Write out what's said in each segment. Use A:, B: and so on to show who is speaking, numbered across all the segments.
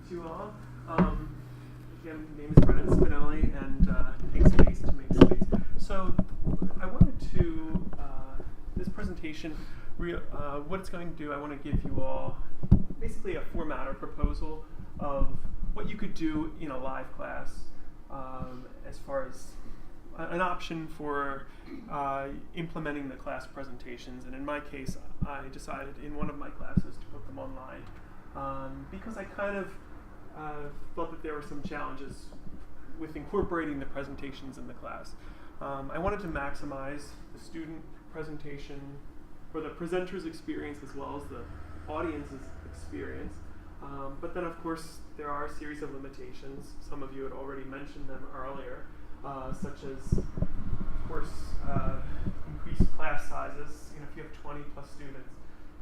A: to you all. Again, my name is Brennan Spinelli, and take space to make space. So I wanted to, this presentation, what it's going to do, I want to give you all basically a format or proposal of what you could do in a live class as far as an option for implementing the class presentations. And in my case, I decided in one of my classes to put them online because I kind of felt that there were some challenges with incorporating the presentations in the class. I wanted to maximize the student presentation for the presenter's experience as well as the audience's experience. But then, of course, there are a series of limitations. Some of you had already mentioned them earlier, such as, of course, increased class sizes. You know, if you have 20 plus students,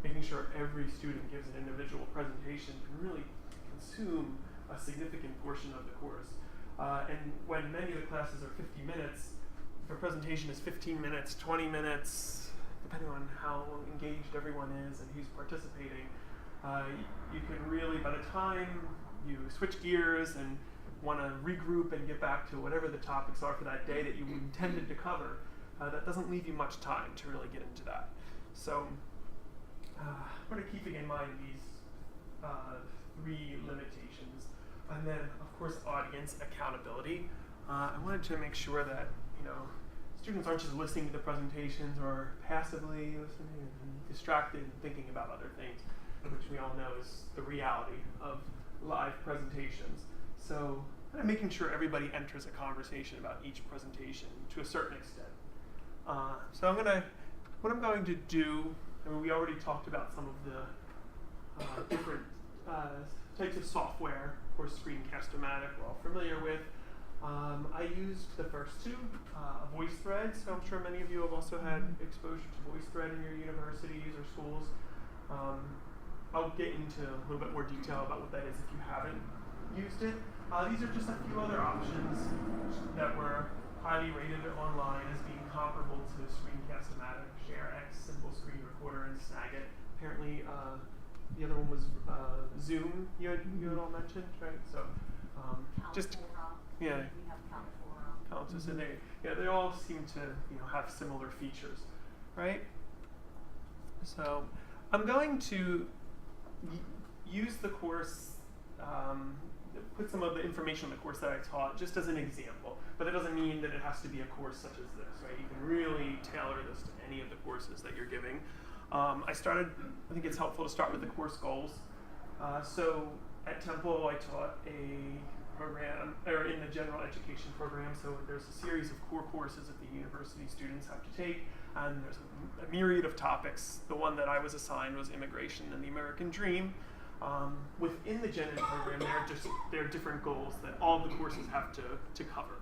A: making sure every student gives an individual presentation can really consume a significant portion of the course. And when many of the classes are 50 minutes, if a presentation is 15 minutes, 20 minutes, depending on how engaged everyone is and who's participating, you can really, by the time you switch gears and want to regroup and get back to whatever the topics are for that day that you intended to cover, that doesn't leave you much time to really get into that. So, sort of keeping in mind these three limitations, and then of course audience accountability. I wanted to make sure that students aren't just listening to the presentations or passively listening and distracted and thinking about other things, which we all know is the reality of live presentations. So kind of making sure everybody enters a conversation about each presentation to a certain extent. So what I'm going to do, I mean, we already talked about some of the different types of software. Of course, Screencast-O-Matic we're all familiar with. I used the first two, VoiceThread, so I'm sure many of you have also had exposure to VoiceThread in your universities or schools. I'll get into a little bit more detail about what that is if you haven't used it. These are just a few other options that were highly rated online as being comparable to Screencast-O-Matic, ShareX, Simple Screen Recorder, and Snagit. Apparently, the other one was Zoom. You had all mentioned, right? So just yeah.
B: We have
A: So they all seem to have similar features, right? So I'm going to use the course, put some of the information on the course that I taught just as an example, but that doesn't mean that it has to be a course such as this, right? You can really tailor this to any of the courses that you're giving. I think it's helpful to start with the course goals. So at Temple, I taught a program, or in the general education program, so there's a series of core courses that the university students have to take, and there's a myriad of topics. The one that I was assigned was immigration and the American dream. Within the gen ed program, there are different goals that all the courses have to cover.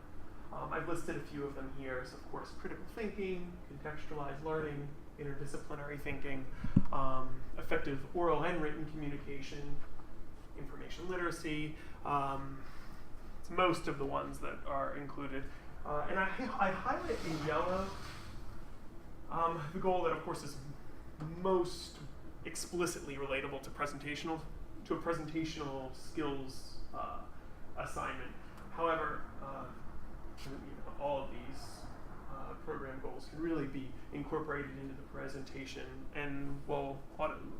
A: I've listed a few of them here. So, of course, critical thinking, contextualized learning, interdisciplinary thinking, effective oral and written communication, information literacy. It's most of the ones that are included. And I highlight in yellow the goal that, of course, is most explicitly relatable to a presentational skills assignment. However, all of these program goals can really be incorporated into the presentation and will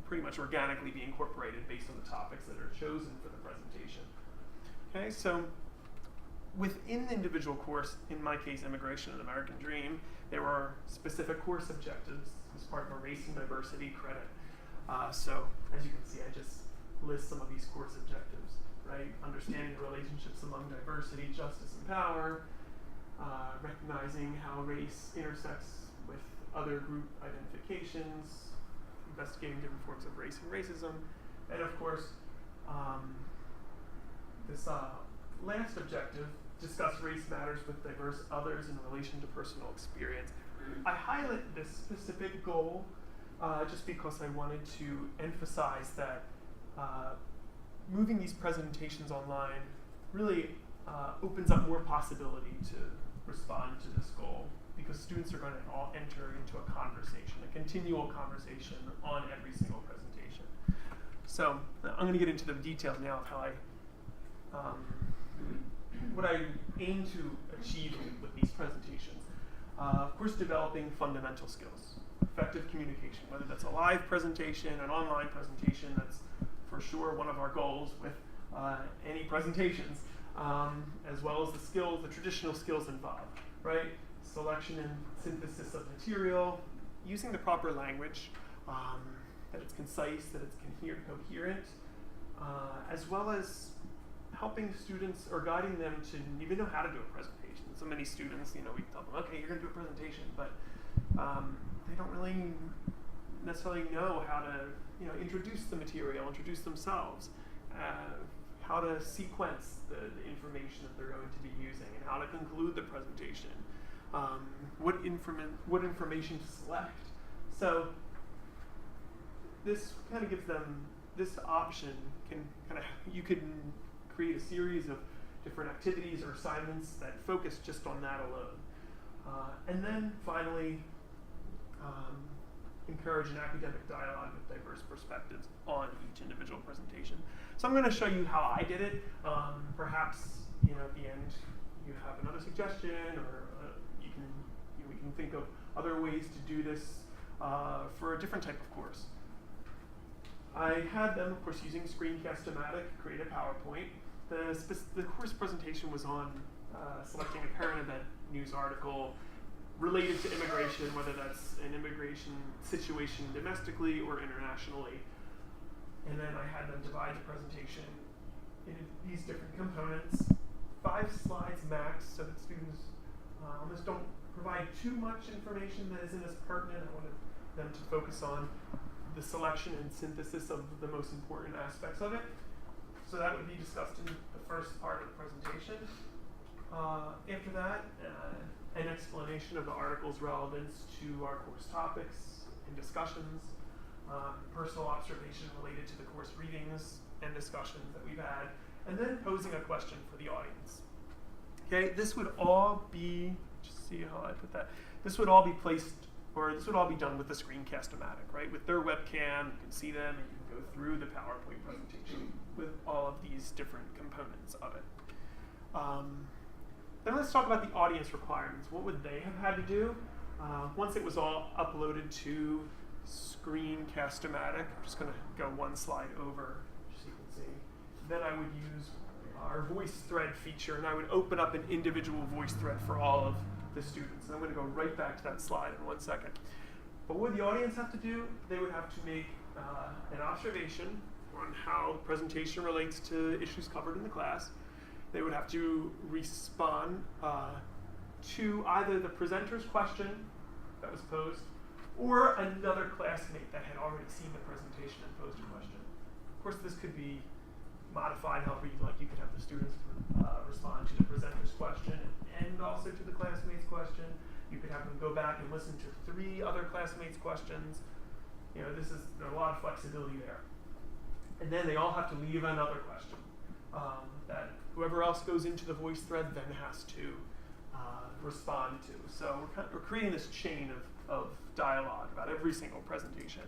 A: pretty much organically be incorporated based on the topics that are chosen for the presentation. Okay, so within the individual course, in my case, Immigration and American Dream, there were specific course objectives as part of a race and diversity credit. So as you can see, I just list some of these course objectives, right? Understanding the relationships among diversity, justice, and power, recognizing how race intersects with other group identifications, investigating different forms of race and racism, and of course, this last objective, discuss race matters with diverse others in relation to personal experience. I highlight this specific goal just because I wanted to emphasize that moving these presentations online really opens up more possibility to respond to this goal, because students are going to all enter into a conversation, a continual conversation on every single presentation. So I'm going to get into the details now of how I what I aim to achieve with these presentations. Of course, developing fundamental skills, effective communication, whether that's a live presentation, an online presentation, that's for sure one of our goals with any presentations, as well as the skills, the traditional skills involved, right? Selection and synthesis of material, using the proper language, that it's concise, that it's coherent, as well as helping students or guiding them to even know how to do a presentation. So many students, we tell them, okay, you're going to do a presentation, but they don't really necessarily know how to, introduce the material, introduce themselves, how to sequence the information that they're going to be using, and how to conclude the presentation, what information to select. So this kind of gives them this option. You can create a series of different activities or assignments that focus just on that alone. And then finally, encourage an academic dialogue with diverse perspectives on each individual presentation. So I'm going to show you how I did it. Perhaps at the end you have another suggestion, or we can think of other ways to do this for a different type of course. I had them, of course, using Screencast-O-Matic, create a PowerPoint. The course presentation was on selecting a current event news article related to immigration, whether that's an immigration situation domestically or internationally. And then I had them divide the presentation into these different components, 5 slides max, so that students almost don't provide too much information that isn't as pertinent. I wanted them to focus on the selection and synthesis of the most important aspects of it. So that would be discussed in the first part of the presentation. After that, an explanation of the article's relevance to our course topics and discussions, personal observation related to the course readings and discussions that we've had, and then posing a question for the audience. Okay, this would all be, just see how I put that, this would all be done with the Screencast-O-Matic, right? With their webcam, you can see them and you can go through the PowerPoint presentation with all of these different components of it. Then let's talk about the audience requirements. What would they have had to do? Once it was all uploaded to Screencast-O-Matic, I'm just going to go one slide over so you can see. Then I would use our voice thread feature, and I would open up an individual voice thread for all of the students. And I'm going to go right back to that slide in 1 second. But what would the audience have to do? They would have to make an observation on how the presentation relates to issues covered in the class. They would have to respond to either the presenter's question that was posed or another classmate that had already seen the presentation and posed a question. Of course, this could be modified however you like. You could have the students respond to the presenter's question and also to the classmate's question. You could have them go back and listen to 3 other classmates' questions. There's a lot of flexibility there. And then they all have to leave another question that whoever else goes into the voice thread then has to respond to. So we're creating this chain of dialogue about every single presentation.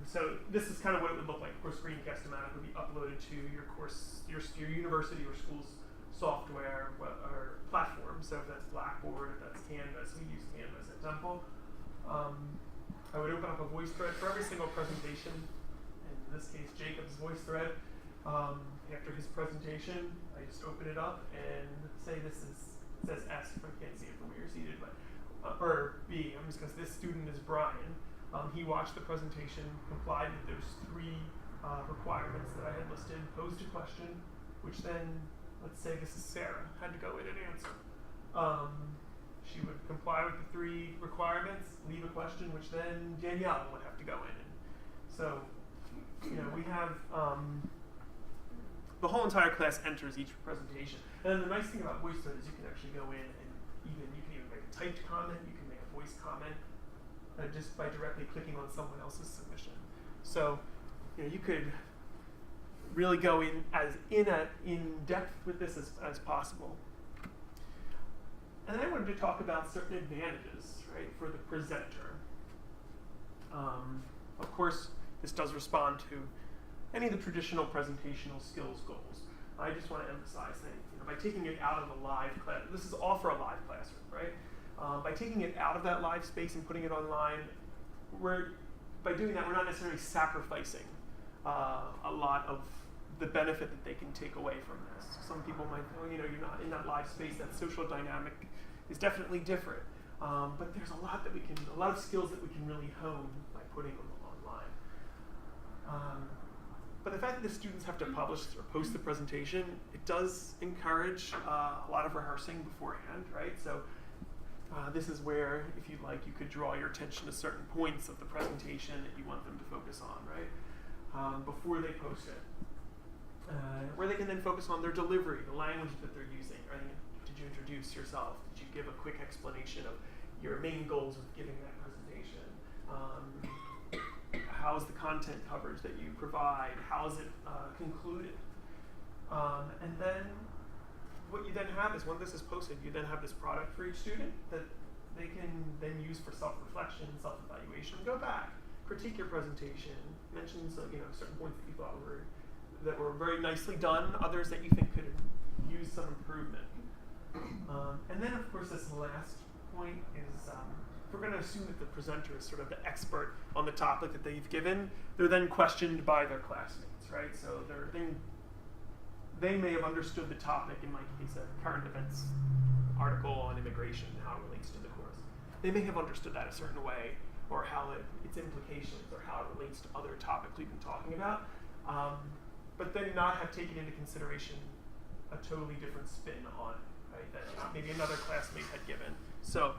A: So this is kind of what it would look like. Of course, Screencast-O-Matic would be uploaded to your course, your university or school's software or platform. So if that's Blackboard, if that's Canvas, we use Canvas at Temple. I would open up a voice thread for every single presentation. In this case, Jacob's voice thread. After his presentation, I just open it up and say it says S, if I can't see it from where you're seated, but or B, because this student is Brian. He watched the presentation, complied with those 3 requirements that I had listed, posed a question, which then, let's say this is Sarah, had to go in and answer. She would comply with the 3 requirements, leave a question, which then Danielle would have to go in. And so, we have the whole entire class enters each presentation. And then the nice thing about voice thread is you can actually go in and you can even make a typed comment, you can make a voice comment just by directly clicking on someone else's submission. So you could really go in as in depth with this as possible. And then I wanted to talk about certain advantages, right, for the presenter. Of course, this does respond to any of the traditional presentational skills goals. I just want to emphasize that by taking it out of a live class, this is all for a live classroom, right? By taking it out of that live space and putting it online, by doing that, we're not necessarily sacrificing a lot of the benefit that they can take away from this. Some people might, you're not in that live space. That social dynamic is definitely different. But there's a lot of skills that we can really hone by putting them online. But the fact that the students have to publish or post the presentation, it does encourage a lot of rehearsing beforehand, right? So this is where, if you'd like, you could draw your attention to certain points of the presentation that you want them to focus on, right? Before they post it. Where they can then focus on their delivery, the language that they're using, right? Did you introduce yourself? Did you give a quick explanation of your main goals with giving that presentation? How is the content coverage that you provide? How is it concluded? And then what you then have is, when this is posted, you then have this product for each student that they can then use for self-reflection, self-evaluation. Go back, critique your presentation, mention certain points that you thought were very nicely done, others that you think could use some improvement. And then, of course, this last point is, we're going to assume that the presenter is sort of the expert on the topic that they've given. They're then questioned by their classmates, right? So they may have understood the topic, in my case, a current events article on immigration, how it relates to the course. They may have understood that a certain way, or how its implications, or how it relates to other topics we've been talking about. But then not have taken into consideration a totally different spin on it, right, that maybe another classmate had given. So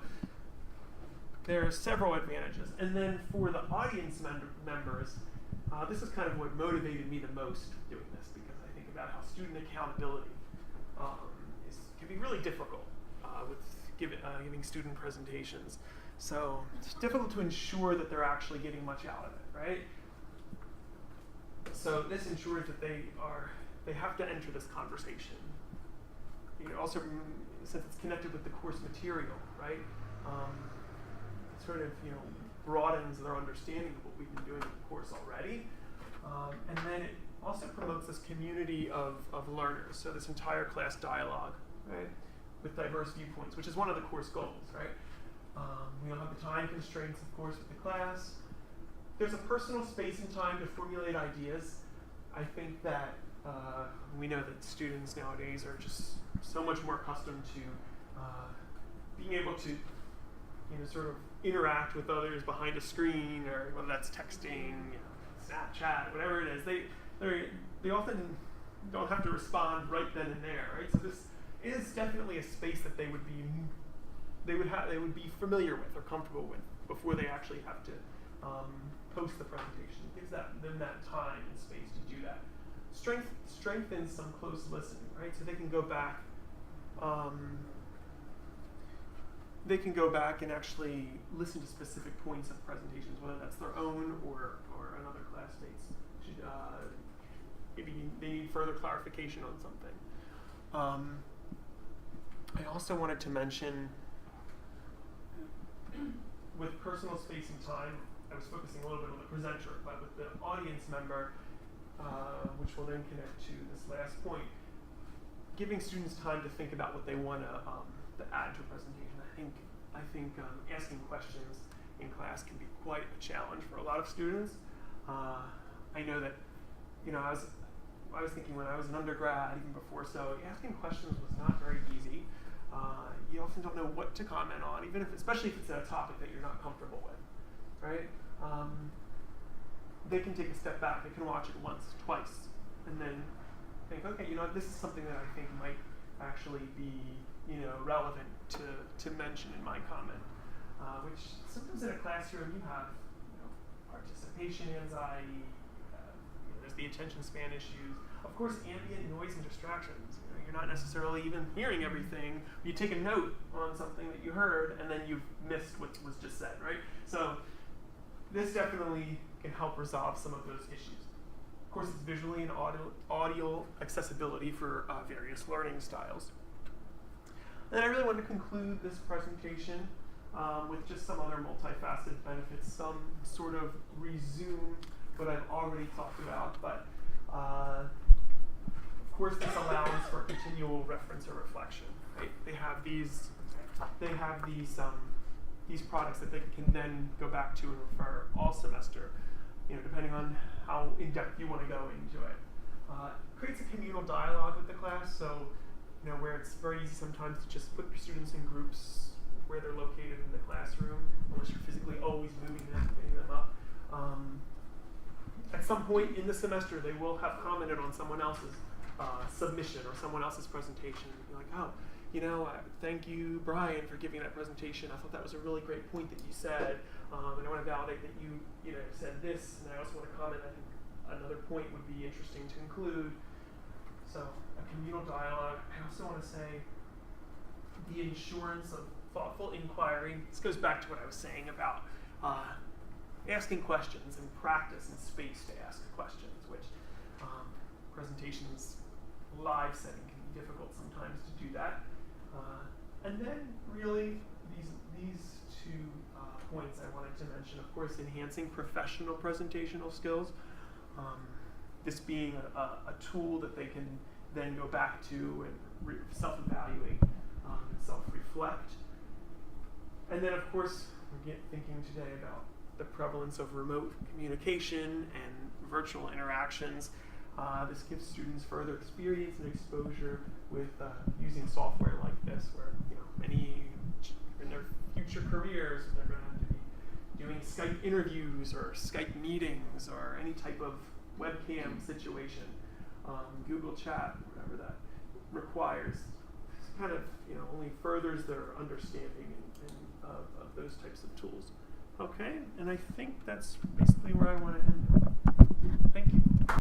A: there are several advantages. And then for the audience members, this is kind of what motivated me the most doing this, because I think about how student accountability can be really difficult with giving student presentations. So it's difficult to ensure that they're actually getting much out of it, right? So this ensures that they have to enter this conversation. Also, since it's connected with the course material, right? It sort of broadens their understanding of what we've been doing in the course already. And then it also promotes this community of learners. So this entire class dialogue, right? With diverse viewpoints, which is one of the course goals, right? We don't have the time constraints, of course, with the class. There's a personal space and time to formulate ideas. I think that we know that students nowadays are just so much more accustomed to being able to, sort of interact with others behind a screen, or whether that's texting, Snapchat, whatever it is. They often don't have to respond right then and there, right? So this is definitely a space that they would be familiar with or comfortable with before they actually have to post the presentation. It gives them that time and space to do that. Strengthens some close listening, right? So they can go back. They can go back and actually listen to specific points of presentations, whether that's their own or another classmate's. Maybe they need further clarification on something. I also wanted to mention, with personal space and time, I was focusing a little bit on the presenter, but with the audience member, which will then connect to this last point, giving students time to think about what they want to add to a presentation. I think asking questions in class can be quite a challenge for a lot of students. I know that, I was thinking when I was an undergrad, even before, so asking questions was not very easy. You often don't know what to comment on, especially if it's a topic that you're not comfortable with, right? They can take a step back. They can watch it once, twice, and then think, okay, this is something that I think might actually be, relevant to mention in my comment. Which sometimes in a classroom you have, participation anxiety. There's the attention span issues. Of course, ambient noise and distractions. You're not necessarily even hearing everything. You take a note on something that you heard, and then you've missed what was just said, right? So this definitely can help resolve some of those issues. Of course, it's visually and audio accessibility for various learning styles. And I really want to conclude this presentation with just some other multifaceted benefits, some sort of resume what I've already talked about, but of course, this allows for continual reference or reflection. Right? They have these products that they can then go back to and refer all semester, depending on how in depth you want to go into it. Creates a communal dialogue with the class, so where it's very easy sometimes to just put your students in groups where they're located in the classroom, unless you're physically always moving them, getting them up. At some point in the semester, they will have commented on someone else's submission or someone else's presentation. You're like, oh, thank you, Brian, for giving that presentation. I thought that was a really great point that you said, and I want to validate that you said this, and I also want to comment. I think another point would be interesting to include. So a communal dialogue. I also want to say the insurance of thoughtful inquiry. This goes back to what I was saying about asking questions and practice and space to ask questions, which presentations live setting can be difficult sometimes to do that. And then really these two points I wanted to mention, of course, enhancing professional presentational skills. This being a tool that they can then go back to and self-evaluate and self-reflect. And then, of course, we're thinking today about the prevalence of remote communication and virtual interactions. This gives students further experience and exposure with using software like this, where many in their future careers they're going to have to be doing Skype interviews or Skype meetings or any type of webcam situation, Google Chat, whatever that requires. This kind of only furthers their understanding of those types of tools. Okay, and I think that's basically where I want to end. Thank you.